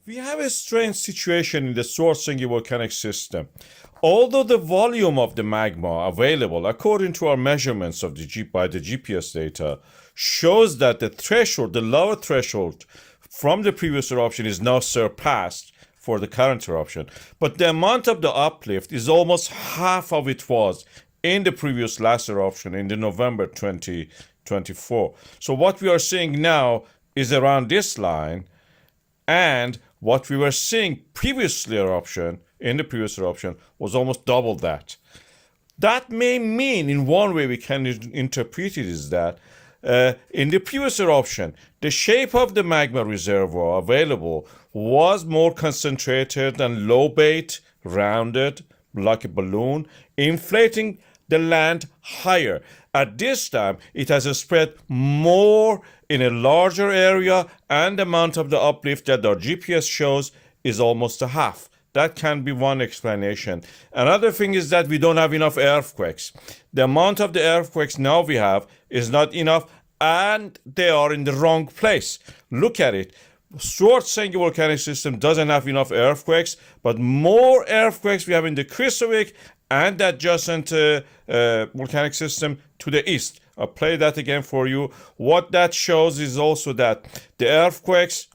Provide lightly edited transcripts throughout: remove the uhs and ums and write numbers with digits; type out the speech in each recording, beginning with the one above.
We have a strange situation in the Svartsengi volcanic system. Although the volume of the magma available, according to our measurements of by the GPS data, shows that the lower threshold from the previous eruption is now surpassed for the current eruption. But the amount of the uplift is almost half of it was in the previous last eruption in the November 2024. So what we are seeing now is around this line, and what we were seeing in the previous eruption was almost double that. That may mean, in one way we can interpret it, is that in the previous eruption, the shape of the magma reservoir available was more concentrated and lobate, rounded, like a balloon, inflating the land higher. At this time, it has spread more in a larger area, and the amount of the uplift that our GPS shows is almost a half. That can be one explanation. Another thing is that we don't have enough earthquakes. The amount of the earthquakes now we have is not enough, and they are in the wrong place. Look at it. Svartsengi volcanic system doesn't have enough earthquakes, but more earthquakes we have in the Krýsuvík and the adjacent volcanic system to the east. I'll play that again for you. What that shows is also that the earthquakes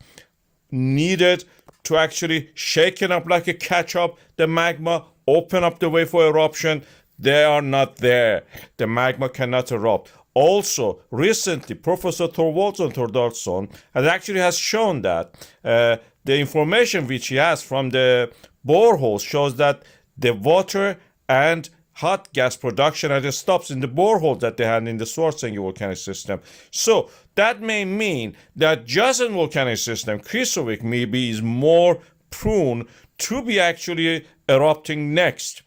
needed to actually shake it up like a catch-up, the magma, open up the way for eruption. They are not there. The magma cannot erupt. Also, recently, Professor Thorvaldsson Thordardsson has shown that the information which he has from the boreholes shows that the water and hot gas production at the stops in the borehole that they had in the Svartsengi volcanic system. So that may mean that adjacent volcanic system, Krýsuvík, maybe is more prone to be actually erupting next.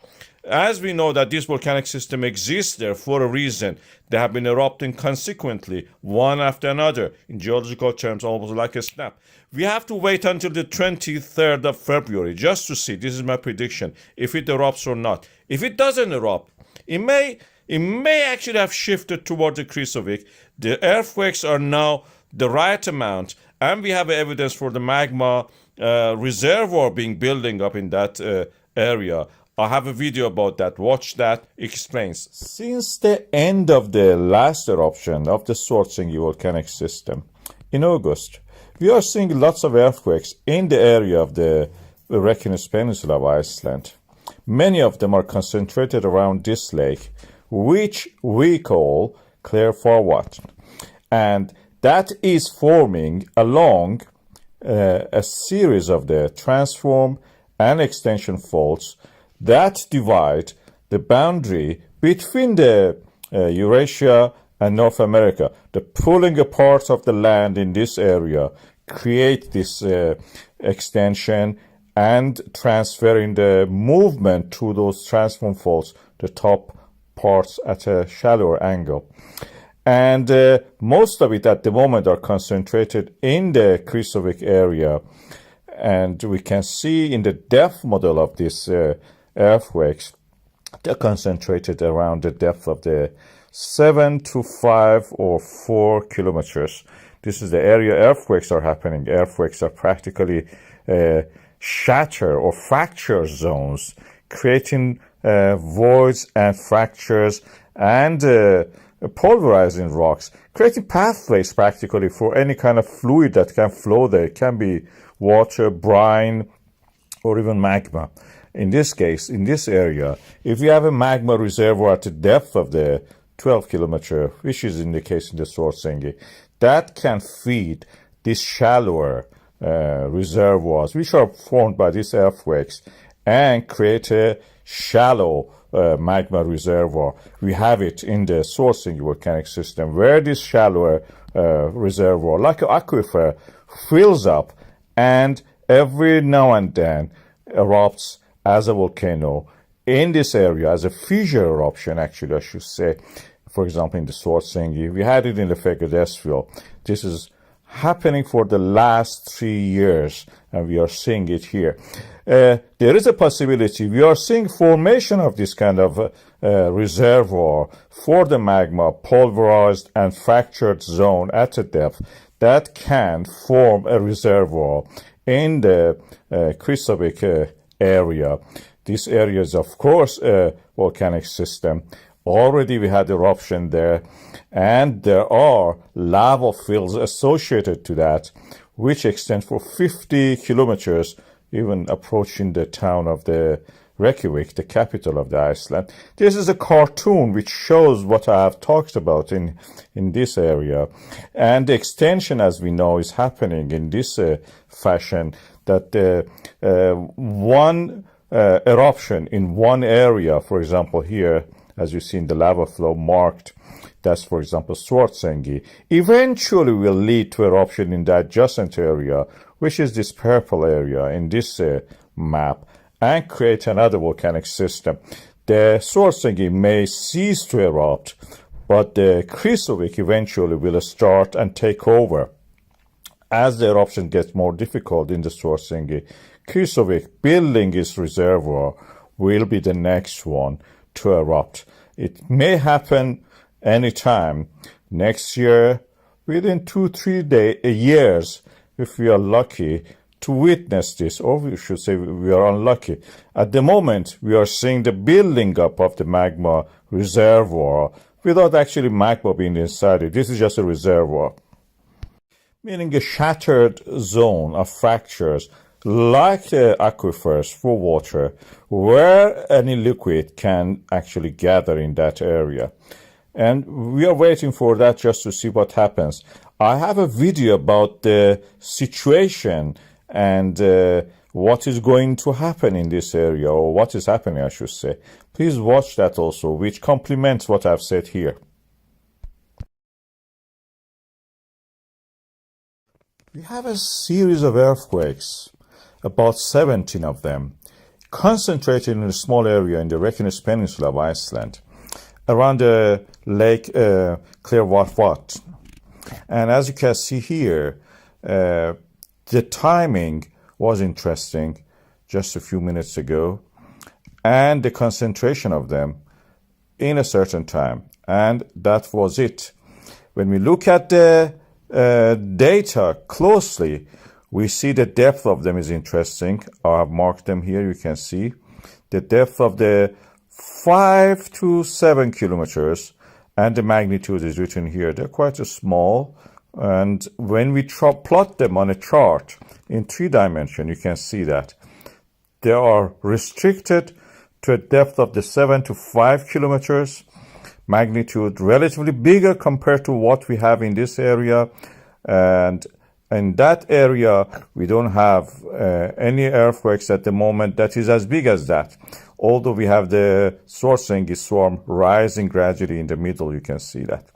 As we know that this volcanic system exists there for a reason, they have been erupting consequently, one after another, in geological terms, almost like a snap. We have to wait until the 23rd of February just to see, this is my prediction, if it erupts or not. If it doesn't erupt, it may actually have shifted toward the Krýsuvík. The earthquakes are now the right amount, and we have evidence for the magma reservoir building up in that area. I have a video about that. Watch that. Explains. Since the end of the last eruption of the Svartsengi volcanic system in August, we are seeing lots of earthquakes in the area of the Reykjanes Peninsula of Iceland. Many of them are concentrated around this lake, which we call Klærfarvatn. And that is forming along a series of the transform and extension faults that divide the boundary between the Eurasia and North America. The pulling apart of the land in this area create this extension and transferring the movement to those transform faults, the top parts at a shallower angle. And most of it at the moment are concentrated in the Krýsuvík area. And we can see in the depth model of this earthquakes, they're concentrated around the depth of the 7 to 5 or 4 kilometers. This is the area earthquakes are happening. Earthquakes are practically shatter or fracture zones, creating voids and fractures and pulverizing rocks, creating pathways practically for any kind of fluid that can flow there. It can be water, brine, or even magma. In this case, in this area, if you have a magma reservoir at the depth of the 12 kilometer, which is in the case in the Svartsengi, that can feed these shallower reservoirs, which are formed by these earthquakes, and create a shallow magma reservoir. We have it in the Svartsengi volcanic system, where this shallower reservoir, like an aquifer, fills up and every now and then erupts as a volcano in this area, as a fissure eruption, actually, I should say. For example, in the Svartsengi, we had it in the Fagradalsfjall. This is happening for the last 3 years, and we are seeing it here. There is a possibility we are seeing formation of this kind of reservoir for the magma, pulverized and fractured zone at a depth that can form a reservoir in the Krýsuvík area. This area is, of course, a volcanic system. Already we had eruption there, and there are lava fields associated to that, which extend for 50 kilometers, even approaching the town of the Reykjavik, the capital of the Iceland. This is a cartoon which shows what I have talked about in this area. And the extension, as we know, is happening in this fashion, that one eruption in one area, for example, here, as you see in the lava flow marked, that's, for example, Svartsengi, eventually will lead to eruption in the adjacent area, which is this purple area in this map, and create another volcanic system. The Svartsengi may cease to erupt, but the Krýsuvík eventually will start and take over. As the eruption gets more difficult in the Svartsengi, Krýsuvík, building its reservoir, will be the next one to erupt. It may happen anytime next year, within 2-3 years, if we are lucky to witness this, or we should say we are unlucky. At the moment, we are seeing the building up of the magma reservoir without actually magma being inside it. This is just a reservoir, meaning a shattered zone of fractures, like the aquifers for water, where any liquid can actually gather in that area. And we are waiting for that just to see what happens. I have a video about the situation and what is going to happen in this area, or what is happening, I should say. Please watch that also, which complements what I've said here. We have a series of earthquakes, about 17 of them, concentrated in a small area in the Reykjanes Peninsula of Iceland, around the lake Krýsuvík. And as you can see here, the timing was interesting just a few minutes ago, and the concentration of them in a certain time. And that was it. When we look at the data closely, we see the depth of them is interesting. I have marked them here. You can see the depth of the 5 to 7 kilometers, and the magnitude is written here. They're quite small. And when we plot them on a chart in 3 dimensions, you can see that they are restricted to a depth of the 7 to 5 kilometers, magnitude relatively bigger compared to what we have in this area. And in that area, we don't have any earthquakes at the moment that is as big as that. Although we have the Svartsengi swarm rising gradually in the middle, you can see that.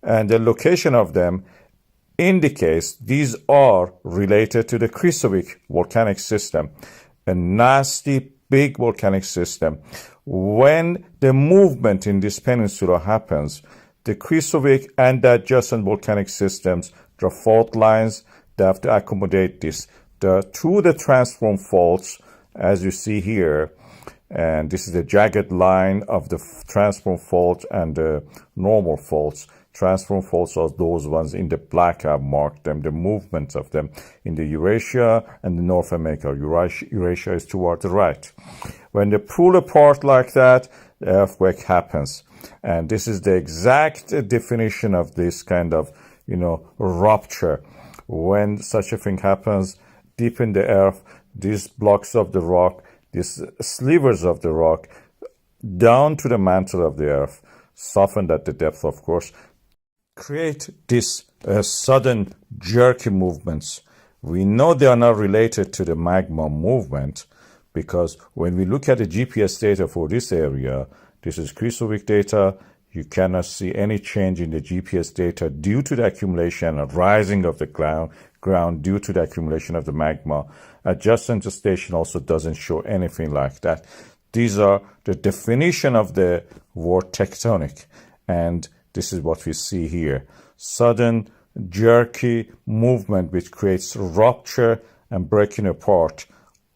And the location of them indicates these are related to the Krýsuvík volcanic system, a nasty big volcanic system. When the movement in this peninsula happens, the Krýsuvík and the adjacent volcanic systems, there are fault lines, they have to accommodate this. Through the transform faults, as you see here, and this is the jagged line of the transform fault and the normal faults. Transform faults are those ones in the black. I've marked them, the movements of them in the Eurasia and the North America. Eurasia is toward the right. When they pull apart like that, the earthquake happens. And this is the exact definition of this kind of, rupture. When such a thing happens, deep in the earth, these blocks of the rock, these slivers of the rock, down to the mantle of the earth, softened at the depth, of course, create this sudden jerky movements. We know they are not related to the magma movement, because when we look at the GPS data for this area, this is Krýsuvík data, you cannot see any change in the GPS data due to the accumulation and rising of the ground due to the accumulation of the magma. Adjacent station also doesn't show anything like that. These are the definition of the word tectonic, and this is what we see here. Sudden, jerky movement which creates rupture and breaking apart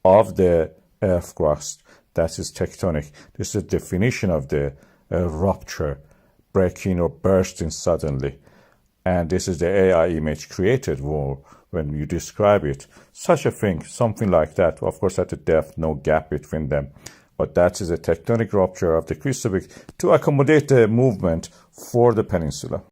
of the earth crust. That is tectonic. This is the definition of the rupture, breaking or bursting suddenly. And this is the AI image created when when you describe it. Such a thing, something like that, of course at the depth, no gap between them. But that is a tectonic rupture of the Krýsuvík to accommodate the movement for the peninsula.